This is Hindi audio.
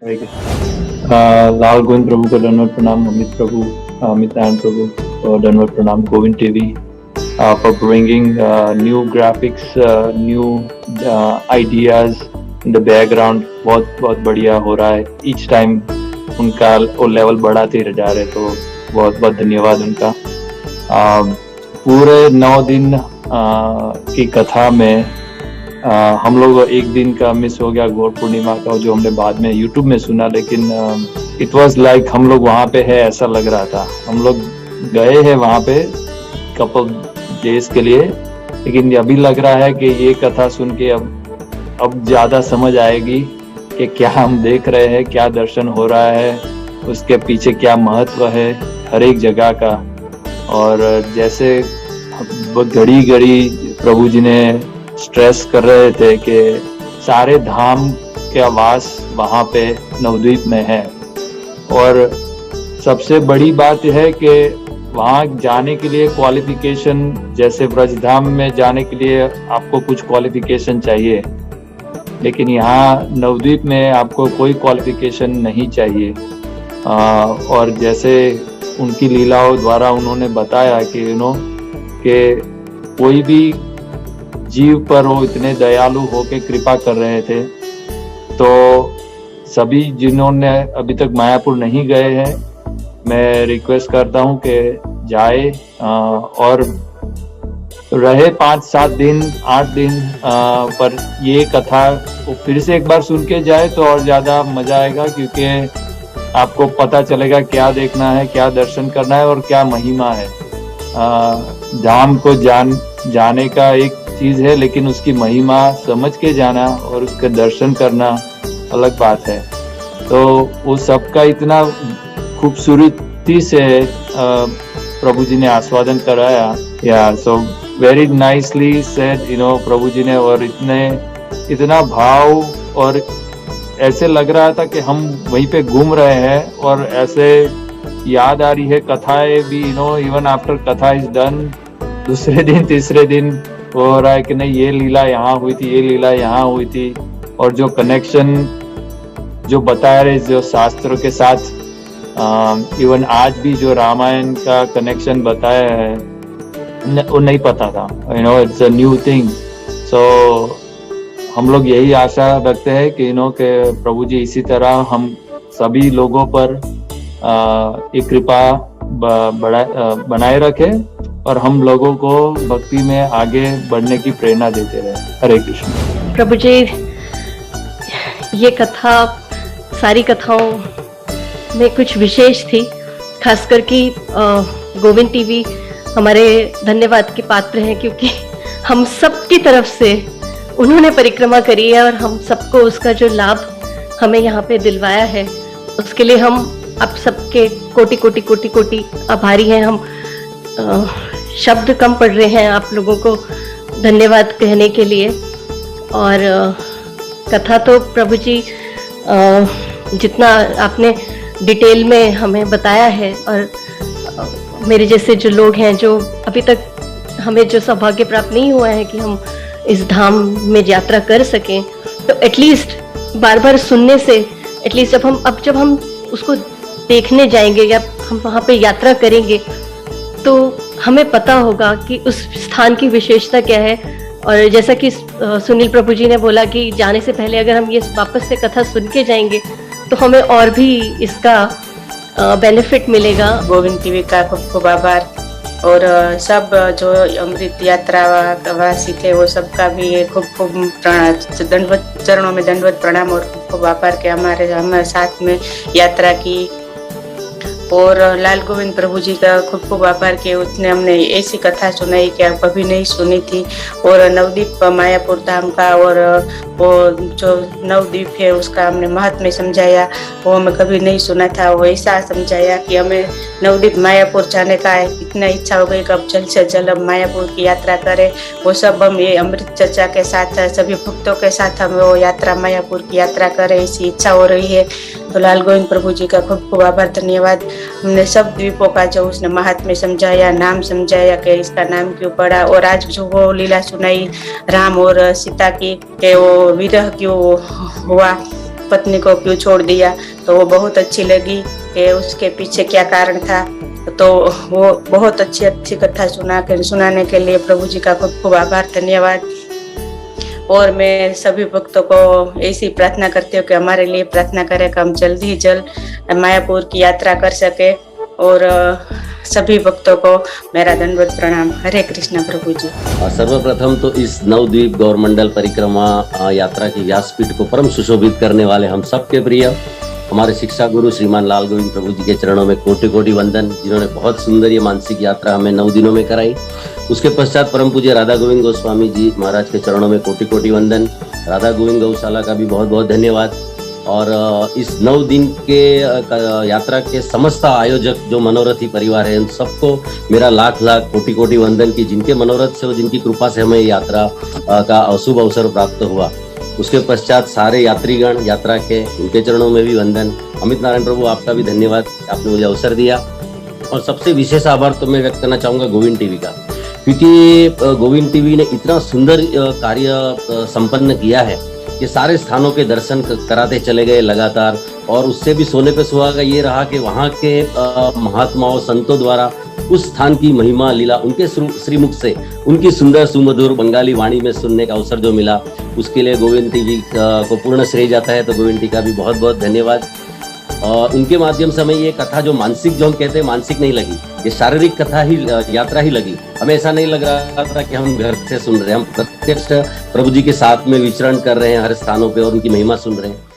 हरे कृष्ण। लाल गोविंद प्रभु को दंडवत प्रणाम, अमित नारायण प्रभु को दंडवत प्रणाम, Govind TV for bringing new graphics, new ideas in the background। बहुत बहुत बढ़िया हो रहा है। each time उनका वो लेवल बढ़ाते जा रहे, तो बहुत बहुत धन्यवाद उनका। पूरे 9 दिन की कथा में हम लोग एक दिन का मिस हो गया, गौर पूर्णिमा का, जो हमने बाद में YouTube में सुना, लेकिन इट वाज लाइक हम लोग वहाँ पे है ऐसा लग रहा था। हम लोग गए हैं वहाँ पे कपल डेज के लिए, लेकिन अभी लग रहा है कि ये कथा सुन के अब ज्यादा समझ आएगी कि क्या हम देख रहे हैं, क्या दर्शन हो रहा है, उसके पीछे क्या महत्व है हर एक जगह का। और जैसे घड़ी घड़ी प्रभु जी ने स्ट्रेस कर रहे थे कि सारे धाम का वास वहाँ पे नवद्वीप में है, और सबसे बड़ी बात यह है कि वहाँ जाने के लिए क्वालिफिकेशन, जैसे ब्रजधाम में जाने के लिए आपको कुछ क्वालिफिकेशन चाहिए, लेकिन यहाँ नवद्वीप में आपको कोई क्वालिफिकेशन नहीं चाहिए। और जैसे उनकी लीलाओं द्वारा उन्होंने बताया कि कि कोई भी जीव पर वो इतने दयालु होके कृपा कर रहे थे, तो सभी जिन्होंने अभी तक मायापुर नहीं गए हैं, मैं रिक्वेस्ट करता हूँ कि जाए और रहे 5-7 दिन 8 दिन, पर ये कथा फिर से एक बार सुन के जाए तो और ज्यादा मजा आएगा, क्योंकि आपको पता चलेगा क्या देखना है, क्या दर्शन करना है और क्या महिमा है। धाम को जाने का एक चीज है, लेकिन उसकी महिमा समझ के जाना और उसके दर्शन करना अलग बात है। तो वो सबका इतना खूबसूरती से प्रभु जी ने आस्वादन कराया। या सो वेरी नाइसली सेड, प्रभु जी ने, और इतना भाव, और ऐसे लग रहा था कि हम वहीं पे घूम रहे हैं, और ऐसे याद आ रही है कथाएं भी, इवन आफ्टर कथा इज डन, दूसरे दिन तीसरे दिन वो हो रहा है कि नहीं, ये लीला यहाँ हुई थी, ये लीला यहाँ हुई थी। और जो कनेक्शन जो बता रहे, जो शास्त्रों के साथ, इवन आज भी जो रामायण का कनेक्शन बताया है, वो नहीं पता था। It's a new thing. So हम लोग यही आशा रखते हैं कि कि प्रभु जी इसी तरह हम सभी लोगों पर एक कृपा बनाए रखे, और हम लोगों को भक्ति में आगे बढ़ने की प्रेरणा देते रहे। हरे कृष्ण। प्रभु जी, ये कथा सारी कथाओं में कुछ विशेष थी, खासकर कि गोविंद टीवी हमारे धन्यवाद के पात्र हैं, क्योंकि हम सबकी तरफ से उन्होंने परिक्रमा करी है और हम सबको उसका जो लाभ हमें यहाँ पे दिलवाया है, उसके लिए हम आप सबके कोटि कोटि कोटि कोटि आभारी हैं। हम शब्द कम पड़ रहे हैं आप लोगों को धन्यवाद कहने के लिए। और कथा तो प्रभु जी जितना आपने डिटेल में हमें बताया है, और मेरे जैसे जो लोग हैं, जो अभी तक हमें जो सौभाग्य प्राप्त नहीं हुआ है कि हम इस धाम में यात्रा कर सकें, तो एटलीस्ट बार बार सुनने से, एटलीस्ट जब हम उसको देखने जाएंगे या हम वहाँ पे यात्रा करेंगे, तो हमें पता होगा कि उस स्थान की विशेषता क्या है। और जैसा कि सुनील प्रभु जी ने बोला कि जाने से पहले अगर हम ये वापस से कथा सुन के जाएंगे, तो हमें और भी इसका बेनिफिट मिलेगा। गोविंद टीवी का खूब खूब आभार, और सब जो अमृत यात्रा वासी थे वो सबका भी खूब खूब दंडवत, चरणों में दंडवत प्रणाम और खूब खूब आभार के हमारे साथ में यात्रा की। और लाल गोविंद प्रभु जी का खूब खूब आभार कि उसने हमने ऐसी कथा सुनाई कि आप कभी नहीं सुनी थी, और नवद्वीप मायापुर धाम का और वो जो नवद्वीप है उसका हमने महात्म्य समझाया, वो हमें कभी नहीं सुना था। वो ऐसा समझाया कि हमें नवद्वीप मायापुर जाने का इतना इच्छा हो गई कि अब जल्द से जल्द हम मायापुर की यात्रा करें। वो सब हम ये अमृत चर्चा के साथ सभी भक्तों के साथ हम वो यात्रा मायापुर की यात्रा करें, ऐसी इच्छा हो रही है। तो लाल गोविंद प्रभु जी का खूब खूब आभार, धन्यवाद। हमने सब द्वीपों का जो उसने महात्म्य समझाया, नाम समझाया कि इसका नाम क्यों पड़ा, और आज जो वो लीला सुनाई राम और सीता की कि वो विरह क्यों हुआ, पत्नी को क्यों छोड़ दिया, तो वो बहुत अच्छी लगी कि उसके पीछे क्या कारण था। तो वो बहुत अच्छी कथा सुनाने के लिए प्रभु जी का खूब खूब आभार, धन्यवाद। और मैं सभी भक्तों को ऐसी प्रार्थना करती हूँ कि हमारे लिए प्रार्थना करें कि हम जल्द ही जल्द मायापुर की यात्रा कर सके। और सभी भक्तों को मेरा दंडवत प्रणाम। हरे कृष्ण प्रभु जी। सर्वप्रथम तो इस नवद्वीप गौरमंडल परिक्रमा यात्रा की व्यासपीठ को परम सुशोभित करने वाले हम सबके प्रिय हमारे शिक्षा गुरु श्रीमान लाल गोविंद प्रभु जी के चरणों में कोटि कोटि वंदन, जिन्होंने बहुत सुंदर ये मानसिक यात्रा हमें 9 दिनों में कराई। उसके पश्चात परम पूज्य राधा गोविंद गोस्वामी जी महाराज के चरणों में कोटि कोटि वंदन। राधा गोविंद गौशाला का भी बहुत बहुत धन्यवाद। और इस 9 दिन के यात्रा के समस्त आयोजक जो मनोरथी परिवार है, उन सबको मेरा लाख लाख कोटि कोटि वंदन की जिनके मनोरथ से और जिनकी कृपा से हमें यात्रा का अशुभ अवसर प्राप्त हुआ। उसके पश्चात सारे यात्रीगण यात्रा के, उनके चरणों में भी वंदन। अमित नारायण प्रभु, आपका भी धन्यवाद, आपने मुझे अवसर दिया। और सबसे विशेष आभार तो मैं व्यक्त करना चाहूँगा गोविंद टीवी का, क्योंकि गोविंद टीवी ने इतना सुंदर कार्य संपन्न किया है कि सारे स्थानों के दर्शन कराते चले गए लगातार। और उससे भी सोने पे सुहागा ये रहा कि वहाँ के महात्माओं संतों द्वारा उस स्थान की महिमा लीला उनके श्रीमुख से उनकी सुंदर सुमधुर बंगाली वाणी में सुनने का अवसर जो मिला, उसके लिए गोविंद टीवी को पूर्ण श्रेय जाता है। तो गोविंद टीवी का भी बहुत बहुत धन्यवाद। उनके माध्यम से हमें ये कथा जो मानसिक, जो हम कहते हैं मानसिक नहीं लगी, ये शारीरिक कथा ही यात्रा ही लगी। हमें ऐसा नहीं लग रहा था कि हम घर से सुन रहे हैं, हम प्रत्यक्ष प्रभु जी के साथ में विचरण कर रहे हैं हर स्थानों पे और उनकी महिमा सुन रहे हैं।